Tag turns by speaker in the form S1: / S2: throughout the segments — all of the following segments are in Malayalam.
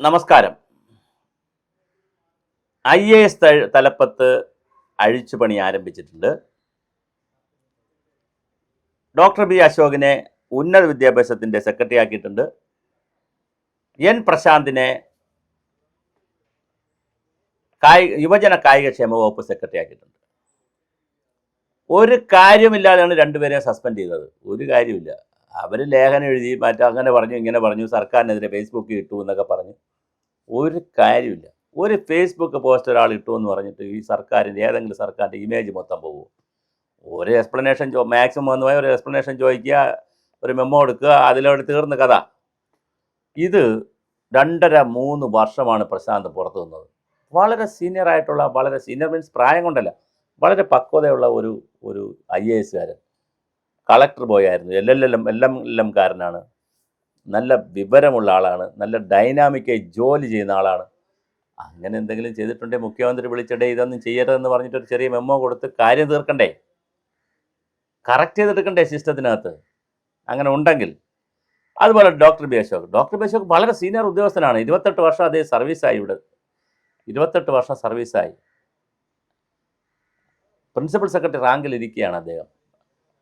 S1: നമസ്കാരം. IAS തലപ്പത്ത് അഴിച്ചുപണി ആരംഭിച്ചിട്ടുണ്ട്. ഡോക്ടർ ബി അശോകിനെ ഉന്നത വിദ്യാഭ്യാസത്തിൻ്റെ സെക്രട്ടറി ആക്കിയിട്ടുണ്ട്. N പ്രശാന്തിനെ യുവജന കായികക്ഷേമ വകുപ്പ് സെക്രട്ടറി ആക്കിയിട്ടുണ്ട്. ഒരു കാര്യമില്ലാതെയാണ് രണ്ടുപേരെയും സസ്പെൻഡ് ചെയ്തത്. ഒരു കാര്യമില്ല. അവർ ലേഖനം എഴുതി അങ്ങനെ പറഞ്ഞു ഇങ്ങനെ പറഞ്ഞു, സർക്കാരിനെതിരെ ഫേസ്ബുക്കിൽ ഇട്ടു എന്നൊക്കെ പറഞ്ഞു. ഒരു കാര്യമില്ല. ഒരു ഫേസ്ബുക്ക് പോസ്റ്റ് ഒരാൾ ഇട്ടു എന്ന് പറഞ്ഞിട്ട് ഈ സർക്കാരിൻ്റെ ഏതെങ്കിലും സർക്കാരിൻ്റെ ഇമേജ് മൊത്തം പോകും. ഒരു എക്സ്പ്ലനേഷൻ മാക്സിമം വന്നു പോയ ഒരു എക്സ്പ്ലനേഷൻ ചോദിക്കുക, ഒരു മെമ്മോ എടുക്കുക, അതിലോട്ട് തീർന്ന കഥ. ഇത് 2.5-3 വർഷമാണ് പ്രശാന്ത് പുറത്തു നിന്നത്. വളരെ സീനിയറായിട്ടുള്ള, വളരെ സീനിയർ മീൻസ് പ്രായം കൊണ്ടല്ല, വളരെ പക്വതയുള്ള ഒരു IAS കാരൻ. കളക്ടർ ബോയായിരുന്നു, LLM കാരനാണ്, നല്ല വിവരമുള്ള ആളാണ്, നല്ല ഡൈനാമിക്കായി ജോലി ചെയ്യുന്ന ആളാണ്. അങ്ങനെ എന്തെങ്കിലും ചെയ്തിട്ടുണ്ടെങ്കിൽ മുഖ്യമന്ത്രി വിളിച്ചിട്ടേ ഇതൊന്നും ചെയ്യരുതെന്ന് പറഞ്ഞിട്ട് ഒരു ചെറിയ മെമ്മോ കൊടുത്ത് കാര്യം തീർക്കണ്ടേ, കറക്റ്റ് ചെയ്തെടുക്കണ്ടേ സിസ്റ്റത്തിനകത്ത്. അങ്ങനെ ഉണ്ടെങ്കിൽ അതുപോലെ ഡോക്ടർ ബി അശോക് വളരെ സീനിയർ ഉദ്യോഗസ്ഥനാണ്. 28 വർഷം അദ്ദേഹം സർവീസായി. ഇവിടെ 28 വർഷം സർവീസായി. പ്രിൻസിപ്പൽ സെക്രട്ടറി റാങ്കിൽ ഇരിക്കുകയാണ് അദ്ദേഹം.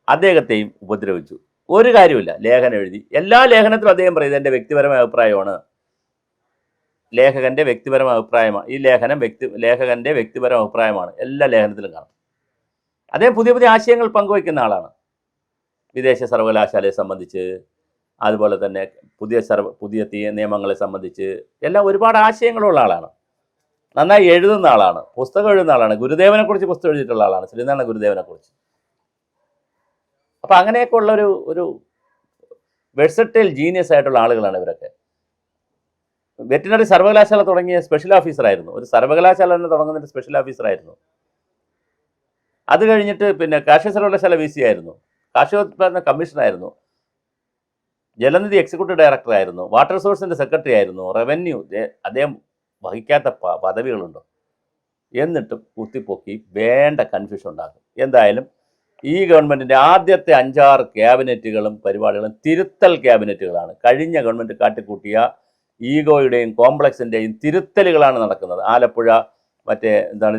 S1: അദ്ദേഹത്തെയും ഉപദ്രവിച്ചു. ഒരു കാര്യമില്ല, ലേഖനം എഴുതി. എല്ലാ ലേഖനത്തിലും അദ്ദേഹം പറയുന്നത് എൻ്റെ വ്യക്തിപരമായ അഭിപ്രായമാണ്, ലേഖകൻ്റെ വ്യക്തിപരമായ അഭിപ്രായമാണ്, ഈ ലേഖകൻ്റെ വ്യക്തിപരമായ അഭിപ്രായമാണ്. എല്ലാ ലേഖനത്തിലും കാണും. അദ്ദേഹം പുതിയ പുതിയ ആശയങ്ങൾ പങ്കുവയ്ക്കുന്ന ആളാണ്. വിദേശ സർവകലാശാലയെ സംബന്ധിച്ച്, അതുപോലെ തന്നെ പുതിയ നിയമങ്ങളെ സംബന്ധിച്ച് എല്ലാം ഒരുപാട് ആശയങ്ങളുള്ള ആളാണ്. നന്നായി എഴുതുന്ന ആളാണ്, പുസ്തകം എഴുതുന്ന ആളാണ്. ഗുരുദേവനെക്കുറിച്ച് പുസ്തകം എഴുതിയിട്ടുള്ള ആളാണ്, ശ്രീനാരായണ ഗുരുദേവനെക്കുറിച്ച്. അപ്പം അങ്ങനെയൊക്കെ ഉള്ള ഒരു വെഴ്സറ്റൈൽ ജീനിയസ് ആയിട്ടുള്ള ആളുകളാണ് ഇവരൊക്കെ. വെറ്റിനറി സർവകലാശാല തുടങ്ങിയ സ്പെഷ്യൽ ഓഫീസറായിരുന്നു. ഒരു സർവകലാശാല തന്നെ തുടങ്ങുന്നതിൻ്റെ സ്പെഷ്യൽ ഓഫീസറായിരുന്നു. അത് കഴിഞ്ഞിട്ട് പിന്നെ കാർഷിക സർവകലാശാല VC ആയിരുന്നു, കാർഷികോത്പാദന കമ്മീഷണറായിരുന്നു, ജലനിധി എക്സിക്യൂട്ടീവ് ഡയറക്ടറായിരുന്നു, വാട്ടർ റിസോഴ്സിൻ്റെ സെക്രട്ടറി ആയിരുന്നു, റവന്യൂ. അദ്ദേഹം വഹിക്കാത്ത പദവികളുണ്ടോ? എന്നിട്ടും കുത്തിപ്പൊക്കി വേണ്ട കൺഫ്യൂഷൻ ഉണ്ടാക്കും. എന്തായാലും ഈ ഗവൺമെൻറ്റിൻ്റെ ആദ്യത്തെ 5-6 ക്യാബിനറ്റുകളും പരിപാടികളും തിരുത്തൽ ക്യാബിനറ്റുകളാണ്. കഴിഞ്ഞ ഗവൺമെൻറ് കാട്ടിക്കൂട്ടിയ ഈഗോയുടെയും കോംപ്ലക്സിൻ്റെയും തിരുത്തലുകളാണ് നടക്കുന്നത്. ആലപ്പുഴ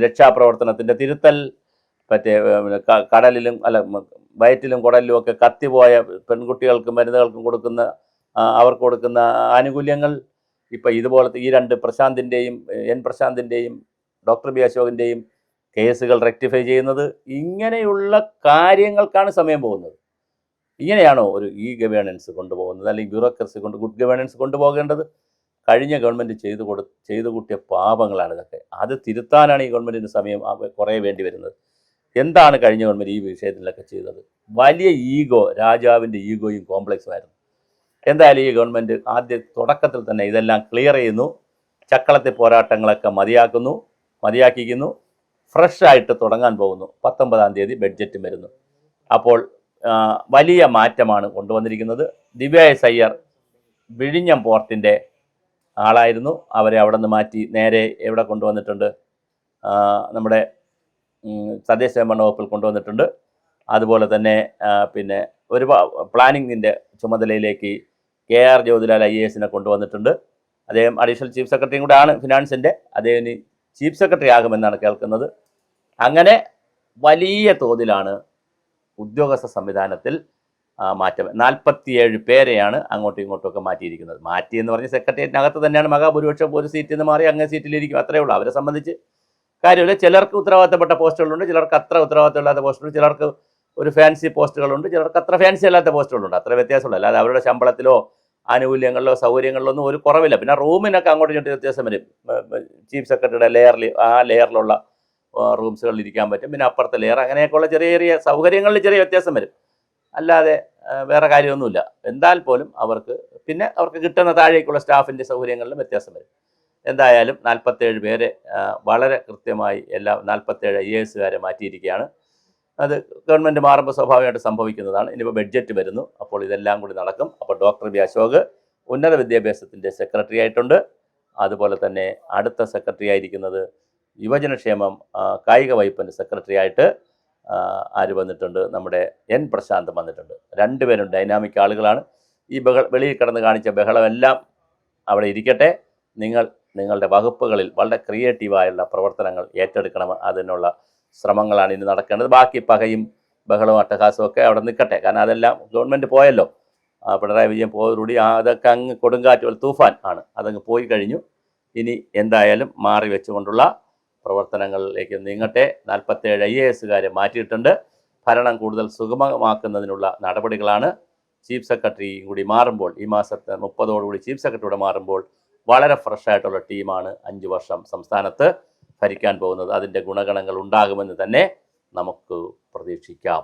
S1: രക്ഷാപ്രവർത്തനത്തിൻ്റെ തിരുത്തൽ, കടലിലും വയറ്റിലും കുടലിലും ഒക്കെ കത്തിപോയ പെൺകുട്ടികൾക്കും മരുന്നുകൾക്കും അവർക്ക് കൊടുക്കുന്ന ആനുകൂല്യങ്ങൾ. ഇപ്പം ഇതുപോലത്തെ ഈ 2 പ്രശാന്തിൻ്റെയും N പ്രശാന്തിൻ്റെയും ഡോക്ടർ ബി അശോകിൻ്റെയും കേസുകൾ റെക്ടിഫൈ ചെയ്യുന്നത്. ഇങ്ങനെയുള്ള കാര്യങ്ങൾക്കാണ് സമയം പോകുന്നത്. ഇങ്ങനെയാണോ ഒരു ഗവേണൻസ് കൊണ്ടുപോകുന്നത്, അല്ലെങ്കിൽ ബ്യൂറോക്രസി ഗുഡ് ഗവേണൻസ് കൊണ്ടുപോകേണ്ടത്? കഴിഞ്ഞ ഗവൺമെൻറ് ചെയ്തു കൂട്ടിയ പാപങ്ങളാണ് ഇതൊക്കെ. അത് തിരുത്താനാണ് ഈ ഗവൺമെൻറ്റിന് സമയം കുറേ വേണ്ടി വരുന്നത്. എന്താണ് കഴിഞ്ഞ ഗവൺമെൻറ് ഈ വിഷയത്തിലൊക്കെ ചെയ്തത്? വലിയ ഈഗോ, രാജാവിൻ്റെ ഈഗോയും കോംപ്ലക്സുമായിരുന്നു. എന്തായാലും ഈ ഗവൺമെൻറ് തുടക്കത്തിൽ തന്നെ ഇതെല്ലാം ക്ലിയർ ചെയ്യുന്നു. ചക്കളത്തെ പോരാട്ടങ്ങളൊക്കെ മതിയാക്കിക്കുന്നു. ഫ്രഷായിട്ട് തുടങ്ങാൻ പോകുന്നു. 19-ാം തീയതി ബഡ്ജറ്റ് വരുന്നു. അപ്പോൾ വലിയ മാറ്റമാണ് കൊണ്ടുവന്നിരിക്കുന്നത്. ദിവ്യ S. അയ്യർ വിഴിഞ്ഞം പോർട്ടിൻ്റെ ആളായിരുന്നു. അവരെ അവിടെ നിന്ന് മാറ്റി നേരെ എവിടെ കൊണ്ടുവന്നിട്ടുണ്ട്? നമ്മുടെ തദ്ദേശ സ്വയംഭരണ വകുപ്പിൽ കൊണ്ടുവന്നിട്ടുണ്ട്. അതുപോലെ തന്നെ പിന്നെ പ്ലാനിങ്ങിൻ്റെ ചുമതലയിലേക്ക് KR ജ്യോതിലാൽ IAS കൊണ്ടുവന്നിട്ടുണ്ട്. അദ്ദേഹം അഡീഷണൽ ചീഫ് സെക്രട്ടറിയും കൂടെ ആണ് ഫിനാൻസിൻ്റെ. അദ്ദേഹം ഇനി ചീഫ് സെക്രട്ടറി ആകുമെന്നാണ് കേൾക്കുന്നത്. അങ്ങനെ വലിയ തോതിലാണ് ഉദ്യോഗസ്ഥ സംവിധാനത്തിൽ മാറ്റം. 47 പേരെയാണ് അങ്ങോട്ടും ഇങ്ങോട്ടുമൊക്കെ മാറ്റിയിരിക്കുന്നത്. മാറ്റിയെന്ന് പറഞ്ഞ് സെക്രട്ടേറിയറ്റിനകത്ത് തന്നെയാണ് മഹാഭൂരിപക്ഷം. ഒരു സീറ്റിൽ നിന്ന് മാറി അങ്ങേ സീറ്റിലിരിക്കും, അത്രയേ ഉള്ളൂ. അവരെ സംബന്ധിച്ച് കാര്യമില്ല. ചിലർക്ക് ഉത്തരവാദിത്തപ്പെട്ട പോസ്റ്റുകളുണ്ട്, ചിലർക്ക് അത്ര ഉത്തരവാദിത്തമില്ലാത്ത പോസ്റ്റുകൾ, ചിലർക്ക് ഒരു ഫാൻസി പോസ്റ്റുകളുണ്ട്, ചിലർക്ക് അത്ര ഫാൻസി അല്ലാത്ത പോസ്റ്റുകളുണ്ട്. അത്ര വ്യത്യാസമുള്ളൂ. അല്ലാതെ അവരുടെ ശമ്പളത്തിലോ ആനുകൂല്യങ്ങളിലോ സൗകര്യങ്ങളിലോ ഒന്നും ഒരു കുറവില്ല. പിന്നെ റൂമിനൊക്കെ അങ്ങോട്ടും ഇങ്ങോട്ടും വ്യത്യാസം വരും. ചീഫ് സെക്രട്ടറിയുടെ ലെയറിലുള്ള റൂംസുകളിൽ ഇരിക്കാൻ പറ്റും. പിന്നെ അപ്പുറത്തെ ലെയർ, അങ്ങനെയൊക്കെയുള്ള ചെറിയ ചെറിയ സൗകര്യങ്ങളിൽ ചെറിയ വ്യത്യാസം വരും. അല്ലാതെ വേറെ കാര്യമൊന്നുമില്ല. എന്നാൽ പോലും അവർക്ക് കിട്ടുന്ന താഴേക്കുള്ള സ്റ്റാഫിൻ്റെ സൗകര്യങ്ങളിലും വ്യത്യാസം വരും. എന്തായാലും 47 പേരെ വളരെ കൃത്യമായി 47 IAS മാറ്റിയിരിക്കുകയാണ്. അത് ഗവൺമെൻറ് മാറുമ്പോൾ സ്വാഭാവികമായിട്ട് സംഭവിക്കുന്നതാണ്. ഇനിയിപ്പോൾ ബഡ്ജറ്റ് വരുന്നു, അപ്പോൾ ഇതെല്ലാം കൂടി നടക്കും. അപ്പോൾ ഡോക്ടർ ബി അശോക് ഉന്നത വിദ്യാഭ്യാസത്തിൻ്റെ സെക്രട്ടറി ആയിട്ടുണ്ട്. അതുപോലെ തന്നെ അടുത്ത സെക്രട്ടറി ആയിരിക്കുന്നത് യുവജനക്ഷേമം കായിക വകുപ്പിൻ്റെ സെക്രട്ടറി ആയിട്ട് ആര് വന്നിട്ടുണ്ട്? നമ്മുടെ N പ്രശാന്ത് വന്നിട്ടുണ്ട്. രണ്ടുപേരും ഡൈനാമിക് ആളുകളാണ്. ഈ വെളിയിൽ കിടന്ന് കാണിച്ച ബഹളമെല്ലാം അവിടെ ഇരിക്കട്ടെ. നിങ്ങളുടെ വകുപ്പുകളിൽ വളരെ ക്രിയേറ്റീവായുള്ള പ്രവർത്തനങ്ങൾ ഏറ്റെടുക്കണം. അതിനുള്ള ശ്രമങ്ങളാണ് ഇനി നടക്കേണ്ടത്. ബാക്കി പകയും ബഹളവും അട്ടഹാസവും ഒക്കെ അവിടെ നിൽക്കട്ടെ. കാരണം അതെല്ലാം ഗവൺമെൻറ് പോയല്ലോ. പിണറായി വിജയൻ പോയതോടുകൂടി അതൊക്കെ അങ്ങ് കൊടുങ്കാറ്റ് പോലെ തൂഫാൻ ആണ്, അതങ്ങ് പോയി കഴിഞ്ഞു. ഇനി എന്തായാലും മാറി വെച്ചുകൊണ്ടുള്ള പ്രവർത്തനങ്ങളിലേക്ക് നീങ്ങട്ടെ. 47 IAS മാറ്റിയിട്ടുണ്ട്. ഭരണം കൂടുതൽ സുഗമമാക്കുന്നതിനുള്ള നടപടികളാണ്. ചീഫ് സെക്രട്ടറി കൂടി മാറുമ്പോൾ, ഈ മാസത്തെ 30 ചീഫ് സെക്രട്ടറിയോടെ മാറുമ്പോൾ വളരെ ഫ്രഷായിട്ടുള്ള ടീമാണ് 5 വർഷം സംസ്ഥാനത്ത് ഭരിക്കാൻ പോകുന്നത്. അതിൻ്റെ ഗുണഗണങ്ങൾ ഉണ്ടാകുമെന്ന് തന്നെ നമുക്ക് പ്രതീക്ഷിക്കാം.